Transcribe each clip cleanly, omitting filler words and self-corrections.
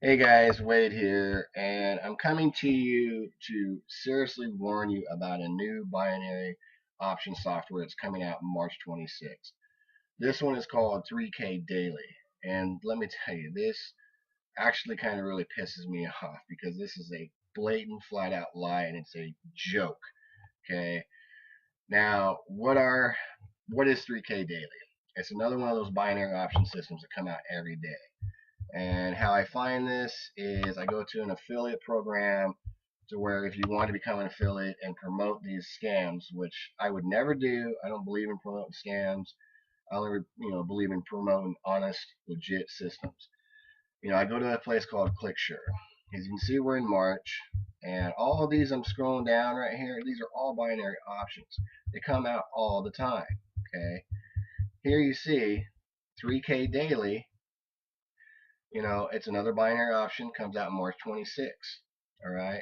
Hey guys, Wade here, and I'm coming to you to seriously warn you about a new binary option software that's coming out March 26th. This one is called 3K Daily, and let me tell you, this actually kind of really pisses me off because this is a blatant, flat out lie and it's a joke. Okay, now what is 3K Daily? It's another one of those binary option systems that come out every day. And how I find this is I go to an affiliate program to where if you want to become an affiliate and promote these scams, which I would never do. I don't believe in promoting scams. I only believe in promoting honest, legit systems. I go to a place called ClickSure. As you can see, we're in March, and all of these I'm scrolling down right here. These are all binary options. They come out all the time. Okay. Here you see 3K Daily. It's another binary option, comes out March 26th. All right.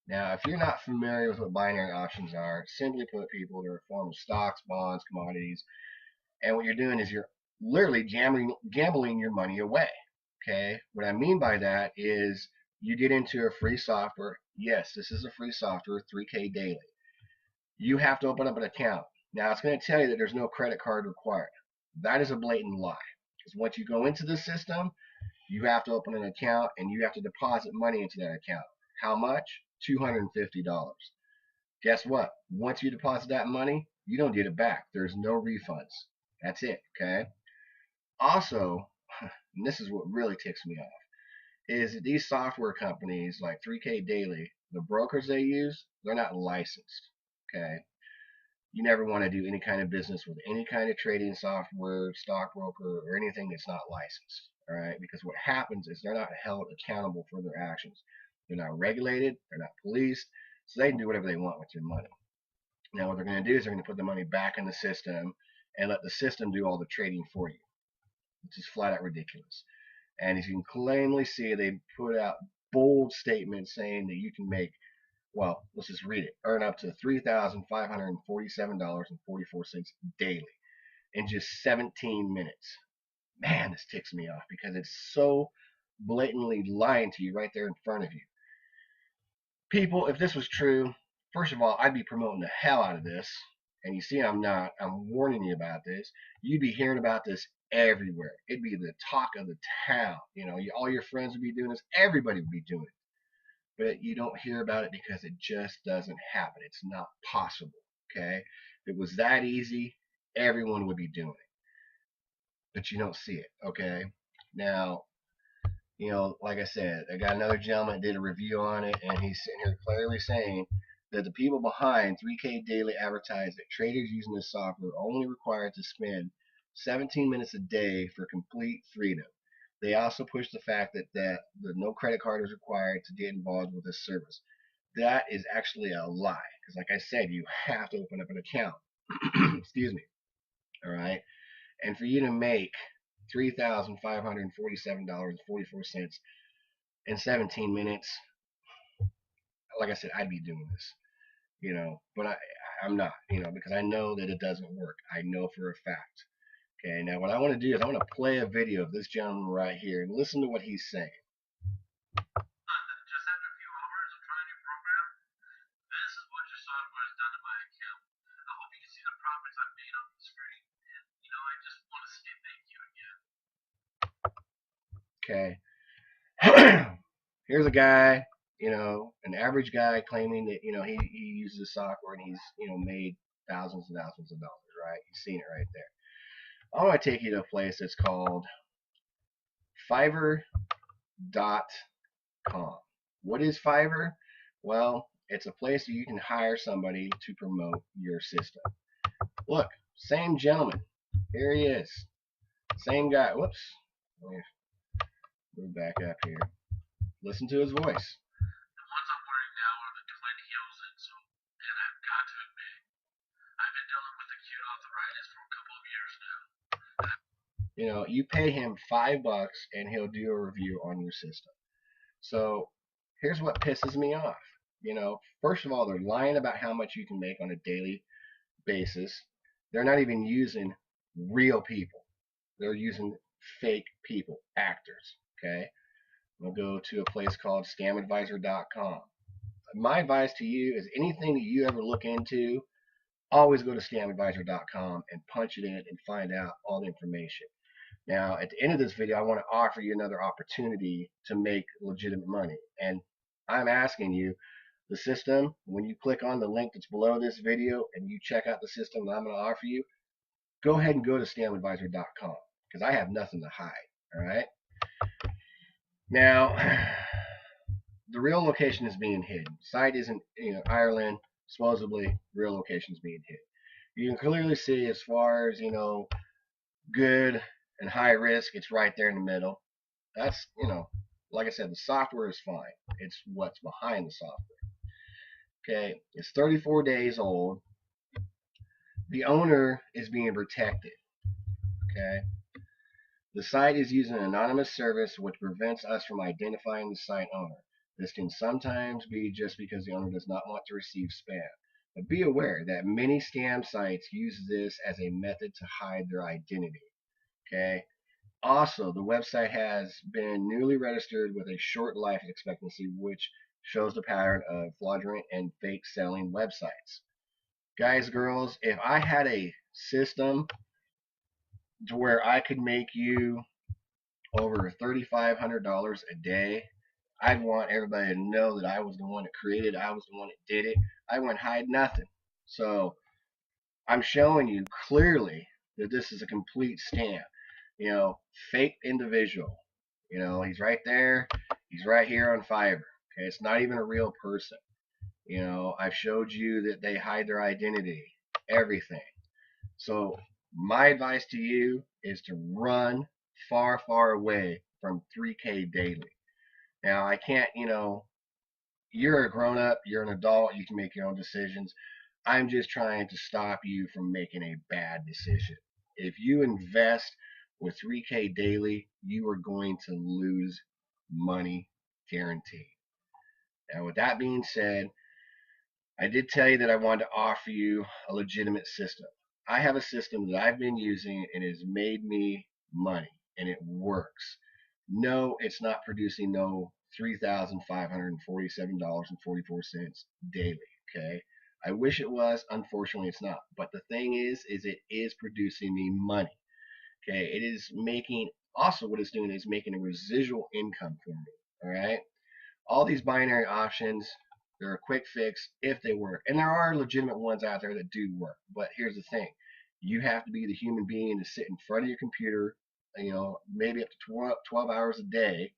Now, if you're not familiar with what binary options are, simply put, people, they're a form of stocks, bonds, commodities, and what you're doing is you're literally gambling your money away. Okay. What I mean by that is you get into a free software. Yes, this is a free software, 3K Daily. You have to open up an account. Now, it's going to tell you that there's no credit card required. That is a blatant lie. Because once you go into the system, you have to open an account and you have to deposit money into that account. How much? $250. Guess what? Once you deposit that money, you don't get it back. There's no refunds. That's it. Okay. Also, and this is what really ticks me off, is that these software companies like 3K Daily, the brokers they use, they're not licensed. Okay. You never want to do any kind of business with any kind of trading software, stockbroker, or anything that's not licensed. All right, because what happens is they're not held accountable for their actions. They're not regulated. They're not policed, so they can do whatever they want with your money. Now, what they're going to do is they're going to put the money back in the system and let the system do all the trading for you, which is flat out ridiculous. And as you can plainly see, they put out bold statements saying that you can make, well, let's just read it, earn up to $3,547.44 daily in just 17 minutes. Man, this ticks me off because it's so blatantly lying to you right there in front of you. People, if this was true, first of all, I'd be promoting the hell out of this. And you see, I'm not. I'm warning you about this. You'd be hearing about this everywhere. It'd be the talk of the town. All your friends would be doing this. Everybody would be doing it. But you don't hear about it because it just doesn't happen. It's not possible. Okay? If it was that easy, everyone would be doing it. But you don't see it. Okay? Now, like I said, I got another gentleman that did a review on it, and he's sitting here clearly saying that the people behind 3K Daily advertise that traders using this software are only required to spend 17 minutes a day for complete freedom. They also push the fact that the no credit card is required to get involved with this service. That is actually a lie, because like I said, you have to open up an account. Excuse me. All right, and for you to make $3,547.44 in 17 minutes, like I said, I'd be doing this, but I'm not, because I know that it doesn't work. I know for a fact. Okay, now what I want to do is I want to play a video of this gentleman right here and listen to what he's saying. Okay, here's a guy, an average guy claiming that he uses software and he's made thousands and thousands of dollars. Right? You've seen it right there. I want to take you to a place that's called Fiverr.com. What is Fiverr? Well, it's a place that you can hire somebody to promote your system. Look, same gentleman. Here he is. Same guy. Whoops. Let me move back up here. Listen to his voice. You pay him $5 and he'll do a review on your system. So here's what pisses me off. First of all, they're lying about how much you can make on a daily basis. They're not even using real people. They're using fake people, actors. Okay. We'll go to a place called scamadvisor.com. My advice to you is anything that you ever look into, always go to scamadvisor.com and punch it in and find out all the information. Now, at the end of this video, I want to offer you another opportunity to make legitimate money. And I'm asking you, the system, when you click on the link that's below this video and you check out the system that I'm going to offer you, go ahead and go to scamadvisor.com because I have nothing to hide. All right. Now, the real location is being hidden. Site isn't, Ireland. Supposedly, real location is being hidden. You can clearly see as far as, good and high risk, it's right there in the middle. That's, like I said, the software is fine. It's what's behind the software. Okay, it's 34 days old. The owner is being protected. Okay, the site is using an anonymous service which prevents us from identifying the site owner. This can sometimes be just because the owner does not want to receive spam. But be aware that many scam sites use this as a method to hide their identity. Okay. Also, the website has been newly registered with a short life expectancy, which shows the pattern of fraudulent and fake selling websites. Guys, girls, if I had a system to where I could make you over $3,500 a day, I'd want everybody to know that I was the one that created it. I was the one that did it. I wouldn't hide nothing. So I'm showing you clearly that this is a complete scam. Fake individual. He's right there. He's right here on Fiverr. Okay, it's not even a real person. I've showed you that they hide their identity, everything. So my advice to you is to run far, far away from 3K daily. Now I can't, you're a grown up, you're an adult, you can make your own decisions. I'm just trying to stop you from making a bad decision. If you invest with 3K daily, you are going to lose money guaranteed. Now, with that being said, I did tell you that I wanted to offer you a legitimate system. I have a system that I've been using and it has made me money and it works. No, it's not producing no $3,547.44 daily. Okay. I wish it was. Unfortunately, it's not. But the thing is it is producing me money. Okay. It is making, also what it's doing is making a residual income for me. All right. All these binary options, they're a quick fix if they work. And there are legitimate ones out there that do work. But here's the thing. You have to be the human being to sit in front of your computer, maybe up to 12 hours a day,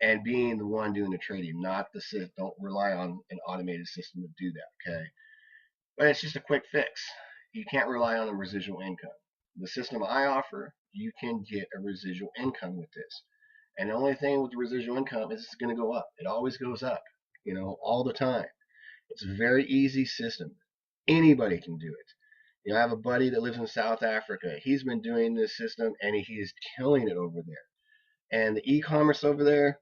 and being the one doing the trading, not the system. Don't rely on an automated system to do that, okay? But it's just a quick fix. You can't rely on a residual income. The system I offer, you can get a residual income with this. And the only thing with the residual income is it's going to go up. It always goes up, all the time. It's a very easy system. Anybody can do it. I have a buddy that lives in South Africa. He's been doing this system and he is killing it over there. And the e-commerce over there,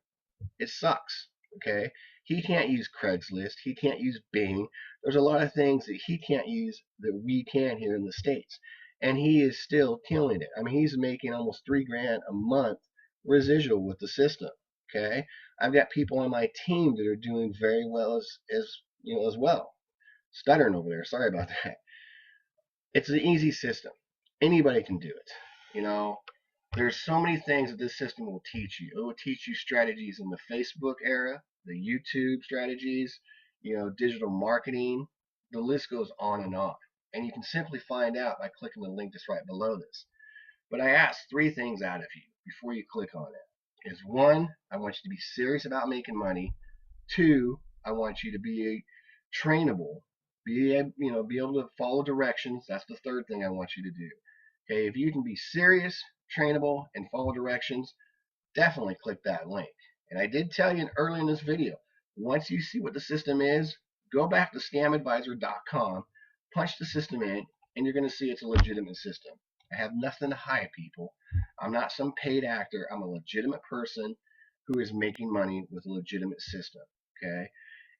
it sucks. Okay. He can't use Craigslist. He can't use Bing. There's a lot of things that he can't use that we can here in the States. And he is still killing it. I mean, he's making almost $3,000 a month residual with the system. Okay. I've got people on my team that are doing very well as well. Stuttering over there. Sorry about that. It's an easy system. Anybody can do it. There's so many things that this system will teach you. It will teach you strategies in the Facebook era, the YouTube strategies, digital marketing. The list goes on and on. And you can simply find out by clicking the link that's right below this. But I ask three things out of you before you click on it. Is one, I want you to be serious about making money. Two, I want you to be trainable. Be able to follow directions. That's the third thing I want you to do. Okay, if you can be serious, trainable, and follow directions, definitely click that link. And I did tell you early in this video, once you see what the system is, go back to scamadvisor.com, punch the system in, and you're going to see it's a legitimate system. I have nothing to hide, people. I'm not some paid actor. I'm a legitimate person who is making money with a legitimate system. Okay,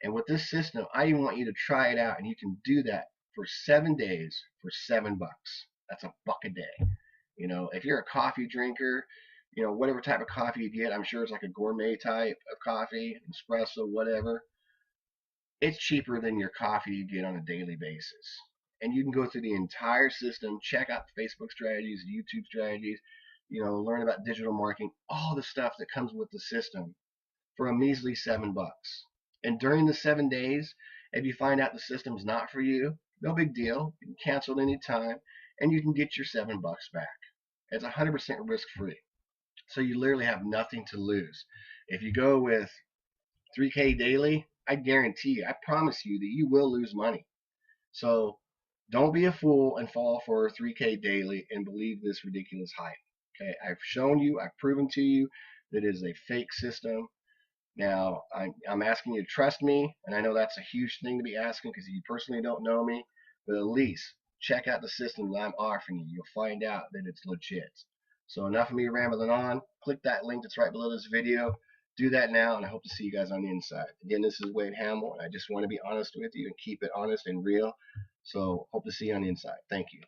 and with this system, I even want you to try it out, and you can do that for 7 days for $7. That's $1 a day. If you're a coffee drinker, whatever type of coffee you get. I'm sure it's like a gourmet type of coffee, espresso, whatever. It's cheaper than your coffee you get on a daily basis. And you can go through the entire system, check out the Facebook strategies, YouTube strategies, learn about digital marketing, all the stuff that comes with the system for a measly $7. And during the 7 days, if you find out the system's not for you, no big deal. You can cancel at any time and you can get your $7 back. It's 100% risk free. So you literally have nothing to lose. If you go with 3K daily, I guarantee you, I promise you that you will lose money. So don't be a fool and fall for 3K daily and believe this ridiculous hype. Okay, I've shown you, I've proven to you that it is a fake system. Now, I'm asking you to trust me, and I know that's a huge thing to be asking because you personally don't know me, but at least check out the system that I'm offering you. You'll find out that it's legit. So enough of me rambling on. Click that link that's right below this video. Do that now, and I hope to see you guys on the inside. Again, this is Wade Hamill, and I just want to be honest with you and keep it honest and real. So hope to see you on the inside. Thank you.